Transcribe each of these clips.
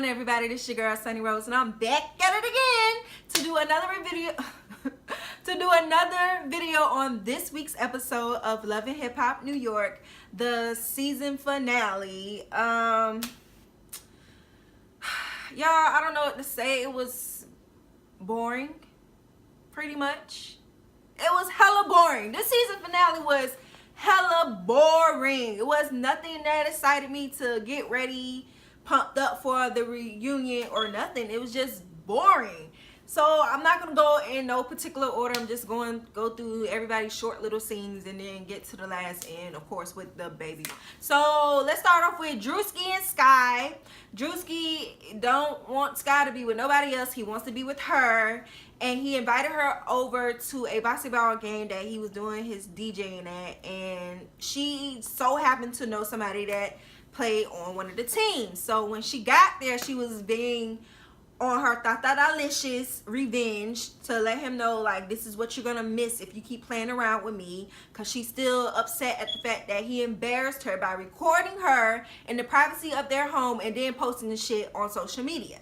everybody? This is your girl Sunny Rose, and I'm back at it again to do another video on this week's episode of Love and Hip Hop New York, the season finale. Y'all, I don't know what to say. It was boring, pretty much. It was hella boring. This season finale was hella boring. It was nothing that excited me to get ready, pumped up for the reunion or nothing. It was just boring. So I'm not gonna go in no particular order. I'm just going to go through everybody's short little scenes and then get to the last end, of course, with the baby. So let's start off with Drewski and Sky. Drewski don't want Sky to be with nobody else. He wants to be with her, and he invited her over to a basketball game that he was doing his DJing at, and she so happened to know somebody that played on one of the teams. So when she got there, she was being on her Tata-dalicious revenge to let him know, like, this is what you're gonna miss if you keep playing around with me, because she's still upset at the fact that he embarrassed her by recording her in the privacy of their home and then posting the shit on social media.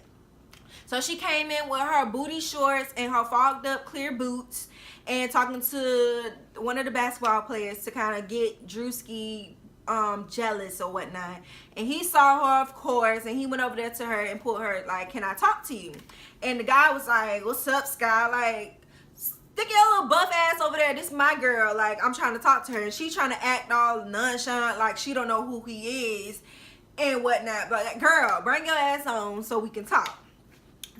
So she came in with her booty shorts and her fogged up clear boots and talking to one of the basketball players to kind of get Drewski jealous or whatnot. And he saw her, of course, and he went over there to her and pulled her, like, can I talk to you? And the guy was like, what's up, Sky? Like, stick your little buff ass over there. This is my girl. Like, I'm trying to talk to her. And she's trying to act all nonchalant, like she don't know who he is and whatnot. But, like, girl, bring your ass on so we can talk.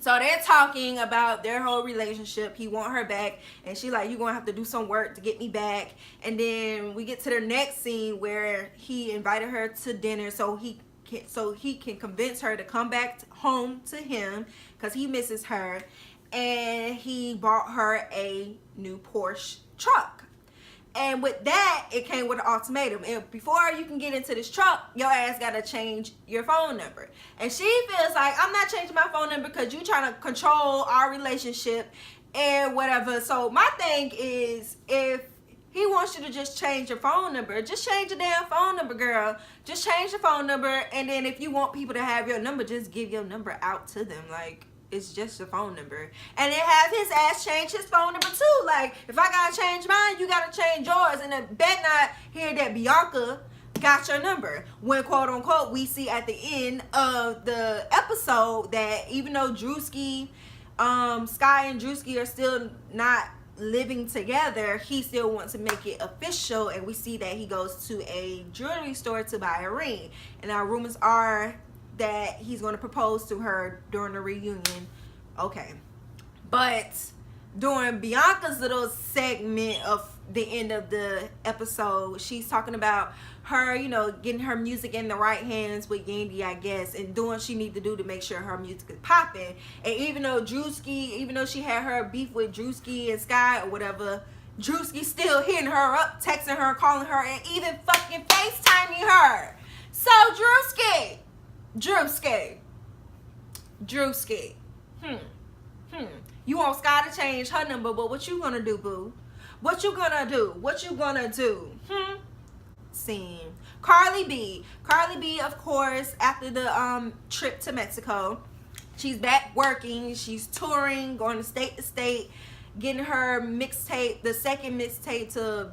So they're talking about their whole relationship. He want her back, and she like, you gonna have to do some work to get me back. And then we get to the next scene where he invited her to dinner so he can convince her to come back home to him because he misses her. And he bought her a new Porsche truck. And with that, it came with an ultimatum. And before you can get into this truck, your ass got to change your phone number. And she feels like, I'm not changing my phone number because you trying to control our relationship and whatever. So my thing is, if he wants you to just change your phone number, just change your damn phone number, girl. Just change your phone number. And then if you want people to have your number, just give your number out to them. Like, it's just your phone number. And then have his ass change his phone number too. Like, if I gotta change mine, you gotta change yours. And then bet not hear that Bianca got your number, when quote unquote we see at the end of the episode that even though Drewski, Sky and Drewski are still not living together, he still wants to make it official. And we see that he goes to a jewelry store to buy a ring. And our rumors are that he's going to propose to her during the reunion. Okay. But during Bianca's little segment of the end of the episode, she's talking about her, you know, getting her music in the right hands with Yandy, I guess, and doing what she need to do to make sure her music is popping. And even though she had her beef with Drewski and Sky or whatever, Drewski still hitting her up, texting her, calling her, and even fucking FaceTiming her. So Drewski. You want Sky to change her number, but what you gonna do, boo? What you gonna do? Scene. Carly B, of course, after the trip to Mexico, she's back working. She's touring, going to state, getting her mixtape, the second mixtape to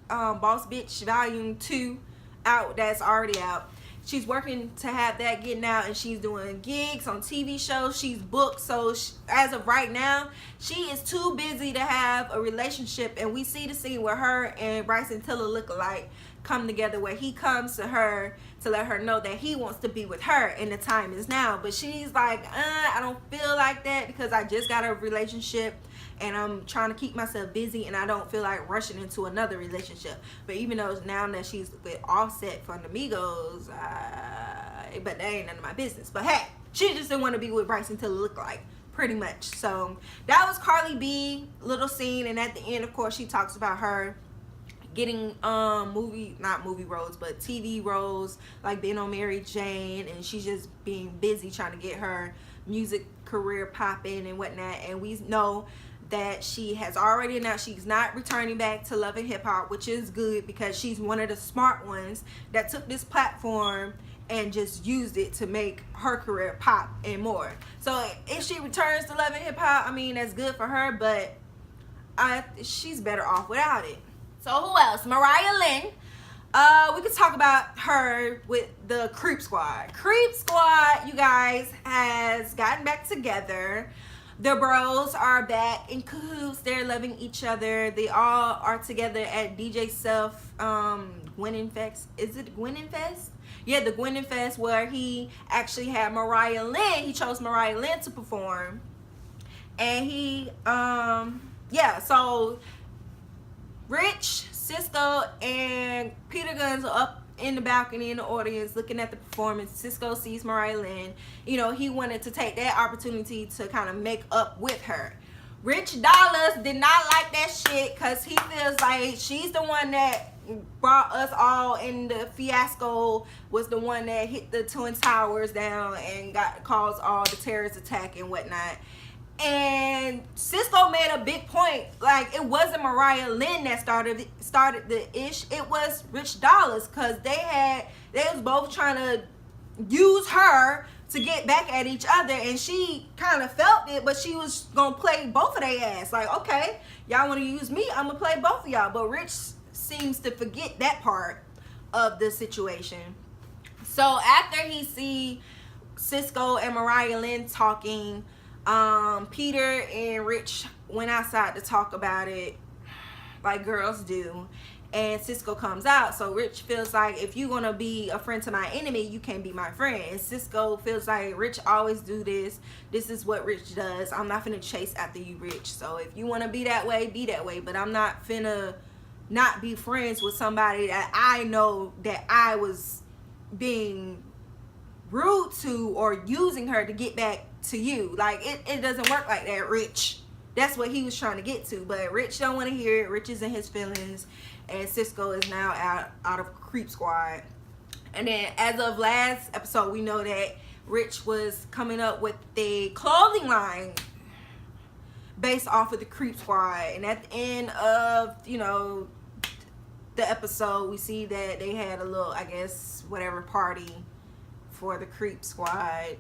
Boss Bitch Volume 2 out. That's already out. She's working to have that getting out, and she's doing gigs on TV shows. She's booked. So as of right now, she is too busy to have a relationship. And we see the scene where her and Bryson Tiller lookalike come together, where he comes to her to let her know that he wants to be with her and the time is now. But she's like, I don't feel like that because I just got a relationship and I'm trying to keep myself busy and I don't feel like rushing into another relationship. But even though now that she's with Offset from the Migos, but that ain't none of my business. But hey, she just didn't want to be with Bryson Tiller lookalike, pretty much. So that was Carly B little scene. And at the end, of course, she talks about her getting not movie roles, but TV roles, like being on Mary Jane, and she's just being busy trying to get her music career popping and whatnot. And we know that she has already announced she's not returning back to Love and Hip Hop, which is good because she's one of the smart ones that took this platform and just used it to make her career pop and more. So if she returns to Love and Hip Hop, I mean, that's good for her, but she's better off without it. So who else? Mariah Lynn. We could talk about her with the Creep Squad. Creep Squad, you guys, has gotten back together. The bros are back in cahoots. They're loving each other. They all are together at DJ Self Gwenin Fest. Is it Gwenin Fest? Yeah, the Gwenin Fest, where he actually had Mariah Lynn. He chose Mariah Lynn to perform. And he, yeah, so Rich, Cisco, and Peter Guns are up in the balcony in the audience looking at the performance. Cisco sees Mariah Lynn. You know, he wanted to take that opportunity to kind of make up with her. Rich Dollars did not like that shit because he feels like she's the one that brought us all in the fiasco, was the one that hit the Twin Towers down and caused all the terrorist attack and whatnot. And Cisco made a big point, like it wasn't Mariah Lynn that started the ish, it was Rich Dollars, because they was both trying to use her to get back at each other, and she kind of felt it, but she was gonna play both of their ass. Like, okay, y'all want to use me, I'm gonna play both of y'all. But Rich seems to forget that part of the situation. So after he see Cisco and Mariah Lynn talking, Peter and Rich went outside to talk about it like girls do, and Cisco comes out. So Rich feels like, if you're gonna be a friend to my enemy, you can't be my friend. And Cisco feels like, Rich always do this is what Rich does, I'm not finna chase after you, Rich. So if you want to be that way, be that way, but I'm not finna not be friends with somebody that I know that I was being rude to or using her to get back to you. Like, it doesn't work like that, Rich. That's what he was trying to get to, but Rich don't want to hear it. Rich is in his feelings, and Cisco is now out of Creep Squad. And then as of last episode, we know that Rich was coming up with the clothing line based off of the Creep Squad. And at the end of, you know, the episode, we see that they had a little, I guess, whatever party for the Creep Squad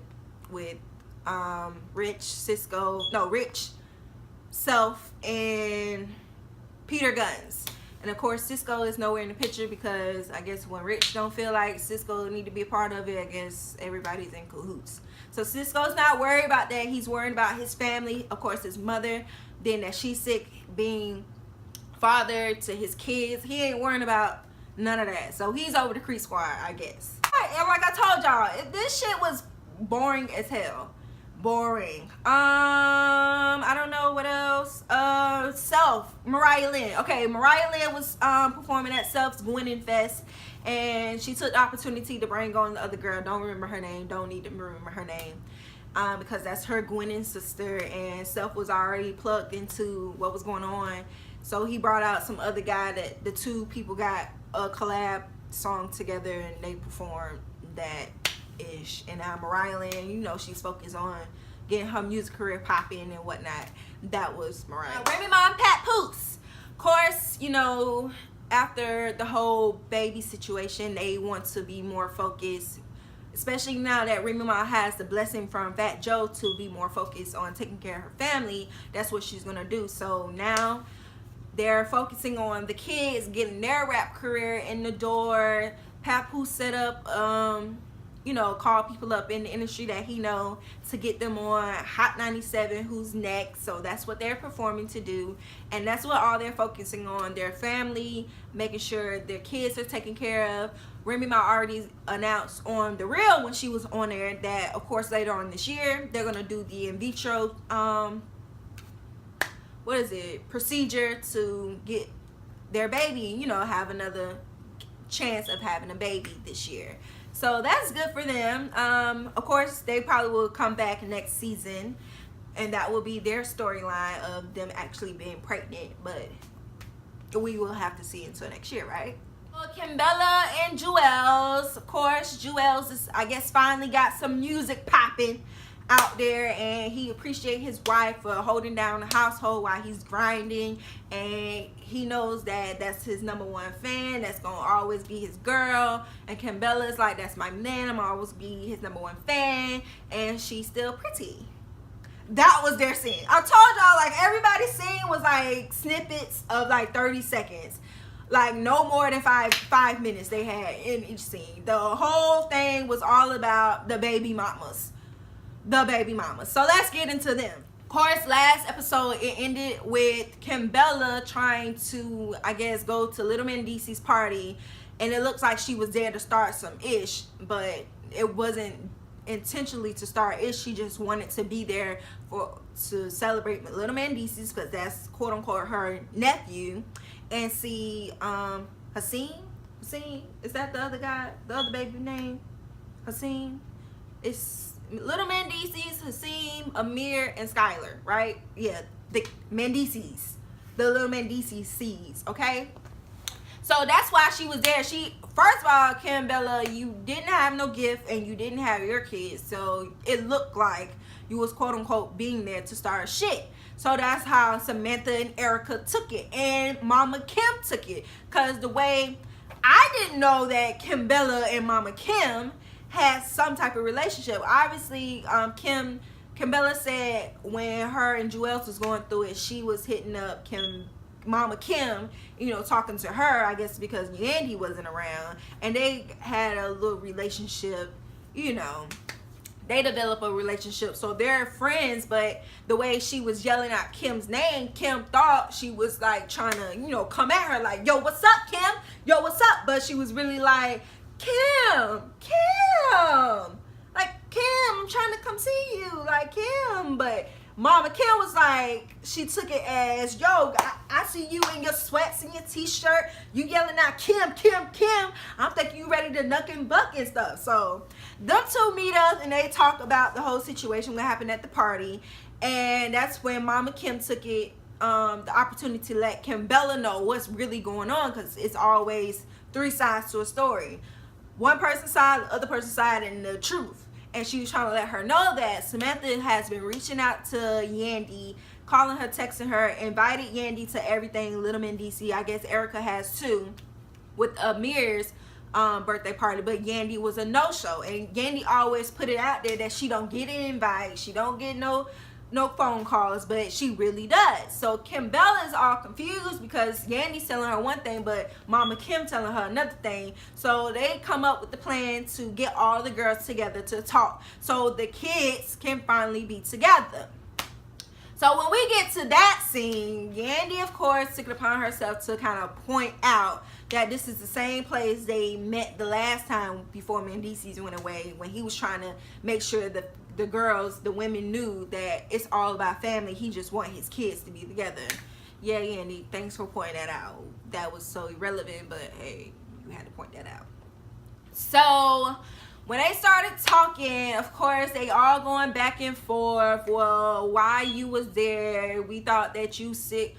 with Rich, Self, and Peter Guns. And of course, Cisco is nowhere in the picture because I guess when Rich don't feel like Cisco need to be a part of it, I guess everybody's in cahoots. So Cisco's not worried about that. He's worried about his family, of course, his mother, then that she's sick, being father to his kids. He ain't worrying about none of that. So he's over the Creep Squad, I guess. Alright, and like I told y'all, this shit was boring as hell. Boring. I don't know what else. Self, Mariah Lynn. Okay, Mariah Lynn was performing at Self's Gwenin Fest, and she took the opportunity to bring on the other girl. Don't remember her name. Don't need to remember her name. Because that's her Gwenin sister, and Self was already plugged into what was going on. So he brought out some other guy that the two people got a collab song together, and they performed that ish. And now Mariah Lynn, you know, she's focused on getting her music career popping and whatnot. That was Mariah. Remy Ma and Pat Poose. Of course, you know, after the whole baby situation, they want to be more focused, especially now that Remy Ma has the blessing from Fat Joe to be more focused on taking care of her family. That's what she's gonna do. So now they're focusing on the kids, getting their rap career in the door. Pat Poose set up you know, call people up in the industry that he know to get them on Hot 97, Who's Next. So that's what they're performing to do, and that's what all they're focusing on, their family, making sure their kids are taken care of. Remy Ma already announced on The Real when she was on there that, of course, later on this year they're gonna do the in vitro procedure to get their baby, you know, have another chance of having a baby this year. So that's good for them. Of course, they probably will come back next season, and that will be their storyline of them actually being pregnant, but we will have to see until next year, right? Well, Kimbella and Jewels, of course, Jewels is, I guess, finally got some music popping out there, and he appreciates his wife for holding down the household while he's grinding, and he knows that that's his #1 fan, that's gonna always be his girl. And Kimbella's like, that's my man, I'm gonna always be his #1 fan, and she's still pretty. That was their scene. I told y'all, like, everybody's scene was like snippets of like 30 seconds, like no more than five minutes they had in each scene. The whole thing was all about the baby mamas. So let's get into them. Of course, last episode it ended with Kimbella trying to, I guess, go to Little Man DC's party, and it looks like she was there to start some ish, but it wasn't intentionally to start ish. She just wanted to be there to celebrate Little Man DC's, because that's quote unquote her nephew, and see Hassan, is that the other guy, the other baby name? Hassan? It's Little Man DC's Hassan, Amir, and Skylar, right? Yeah, the Mendices, the Little Man DC's, okay? So that's why she was there. First of all, Kimbella, you didn't have no gift and you didn't have your kids, so it looked like you was quote unquote being there to start shit. So that's how Samantha and Erica took it, and Mama Kim took it, because the way I didn't know that Kimbella and Mama Kim had some type of relationship. Obviously, Kimbella said when her and Jewels was going through it, she was hitting up Mama Kim, you know, talking to her, I guess because Yandy wasn't around, and they had a little relationship, you know, they develop a relationship, so they're friends. But the way she was yelling out Kim's name, Kim thought she was like trying to, you know, come at her like, yo, what's up, Kim? Yo, what's up? But she was really like, Kim, like, Kim, I'm trying to come see you, like, Kim. But Mama Kim was like, she took it as, yo, I see you in your sweats and your t-shirt, you yelling out Kim, I'm thinking you ready to nuck and buck and stuff. So them two meet up and they talk about the whole situation that happened at the party, and that's when Mama Kim took it, the opportunity to let Kimbella know what's really going on, because it's always 3 sides to a story. One person's side, the other person's side, and the truth. And she was trying to let her know that Samantha has been reaching out to Yandy, calling her, texting her, invited Yandy to everything Little Man DC. I guess Erica has too, with Amir's birthday party, but Yandy was a no-show. And Yandy always put it out there that she don't get an invite, she don't get no phone calls, but she really does. So Kimbella is all confused because Yandy's telling her one thing, but Mama Kim telling her another thing. So they come up with the plan to get all the girls together to talk, so the kids can finally be together. So when we get to that scene, Yandy, of course, took it upon herself to kind of point out that this is the same place they met the last time before Mendices went away, when he was trying to make sure that the girls, the women, knew that it's all about family. He just want his kids to be together. Yeah, Yandy, thanks for pointing that out. That was so irrelevant, but hey, you had to point that out. So when they started talking, of course, they all going back and forth. Well, why you was there? We thought that you sick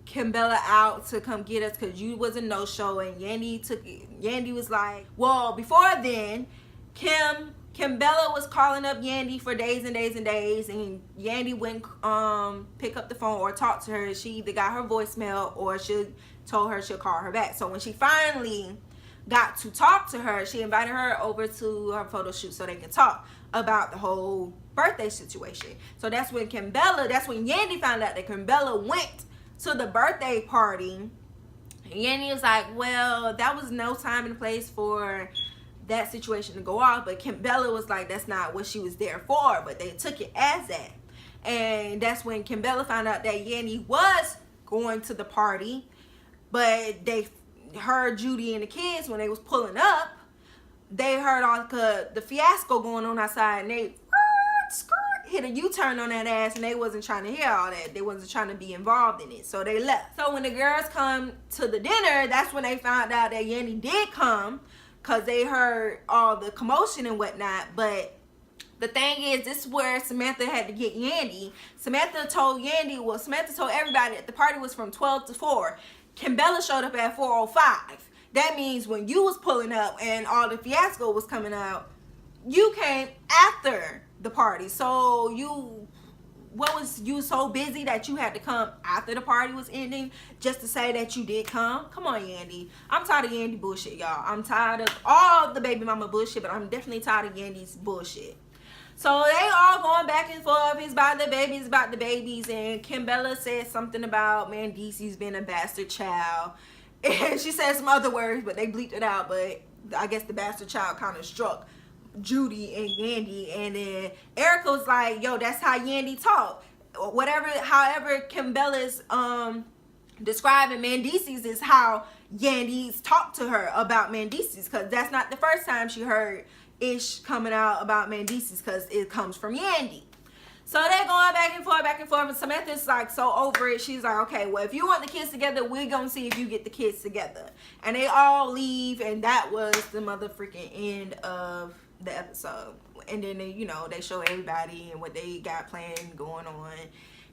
Kimbella out to come get us because you was a no-show. And Yandy was like, well, before then, Kimbella was calling up Yandy for days and days and days, and Yandy wouldn't pick up the phone or talk to her. She either got her voicemail or she told her she'll call her back. So when she finally got to talk to her, she invited her over to her photo shoot so they can talk about the whole birthday situation. So that's when Yandy found out that Kimbella went to the birthday party. And Yandy was like, well, that was no time and place for that situation to go off. But Kimbella was like, that's not what she was there for, but they took it as that. And that's when Kimbella found out that Yandy was going to the party, but they heard Judy and the kids, when they was pulling up, they heard all the fiasco going on outside, and they hit a U-turn on that ass, and they wasn't trying to hear all that. They wasn't trying to be involved in it, so they left. So when the girls come to the dinner, that's when they found out that Yandy did come, because they heard all the commotion and whatnot. But the thing is, this is where Samantha had to get Yandy. Samantha told everybody that the party was from 12 to 4. Kimbella showed up at 4:05. That means when you was pulling up and all the fiasco was coming out, you came after the party. So you so busy that you had to come after the party was ending just to say that you did come? Come on, Yandy. I'm tired of Yandy bullshit, y'all. I'm tired of all the baby mama bullshit, but I'm definitely tired of Yandy's bullshit. So they all going back and forth. It's about the babies, and Kimbella said something about Mandisi's being a bastard child. And she said some other words, but they bleeped it out. But I guess the bastard child kind of struck Judy and Yandy. And then Erica was like, yo, that's how Yandy talk. However Kimbella's describing Mandisi's is how Yandy's talked to her about Mandisi's, because that's not the first time she heard ish coming out about Mandisi's, because it comes from Yandy. So they're going back and forth, and Samantha's like so over it. She's like, okay, well, if you want the kids together, we're gonna see if you get the kids together. And they all leave, and that was the motherfucking end of the episode. And then they, they show everybody and what they got planned going on.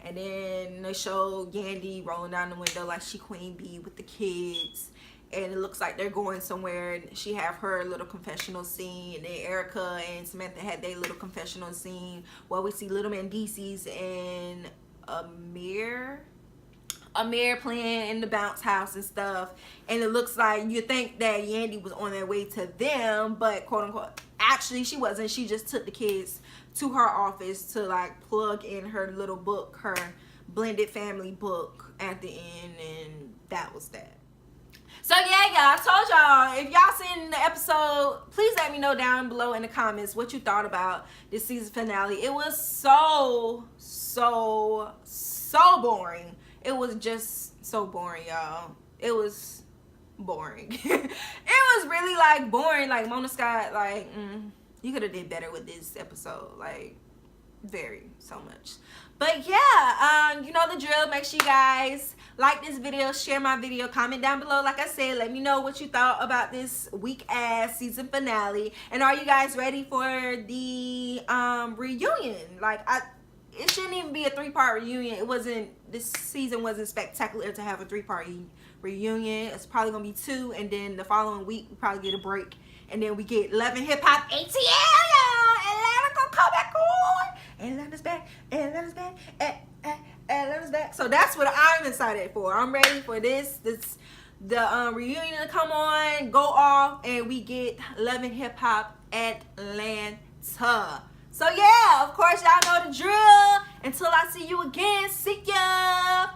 And then they show Yandy rolling down the window like she queen bee with the kids. And it looks like they're going somewhere, and she have her little confessional scene, and then Erica and Samantha had their little confessional scene where we see little Mandisi's and Amir playing in the bounce house and stuff. And it looks like you think that Yandy was on their way to them, but quote unquote, actually she wasn't. She just took the kids to her office to like plug in her little book, her blended family book at the end, and that was that. So yeah, y'all, I told y'all, if y'all seen the episode, please let me know down below in the comments what you thought about this season finale. It was so boring. It was just so boring, y'all. It was boring. It was really like boring. Like Mona Scott, like you could have did better with this episode. Like so much. But yeah, you know the drill. Make sure you guys like this video, share my video, comment down below. Like I said, let me know what you thought about this weak ass season finale, and are you guys ready for the reunion? Like it shouldn't even be a 3-part reunion. This season wasn't spectacular to have a 3-part reunion. It's probably gonna be 2, and then the following week we probably get a break, and then we get Love and Hip Hop ATL, y'all. Atlanta gonna come back on. Atlanta's back. Atlanta's back. Atlanta's back. So that's what I'm excited for. I'm ready for the reunion to come on, go off, and we get Love and Hip Hop Atlanta. So yeah, of course y'all know the drill. Until I see you again, see ya.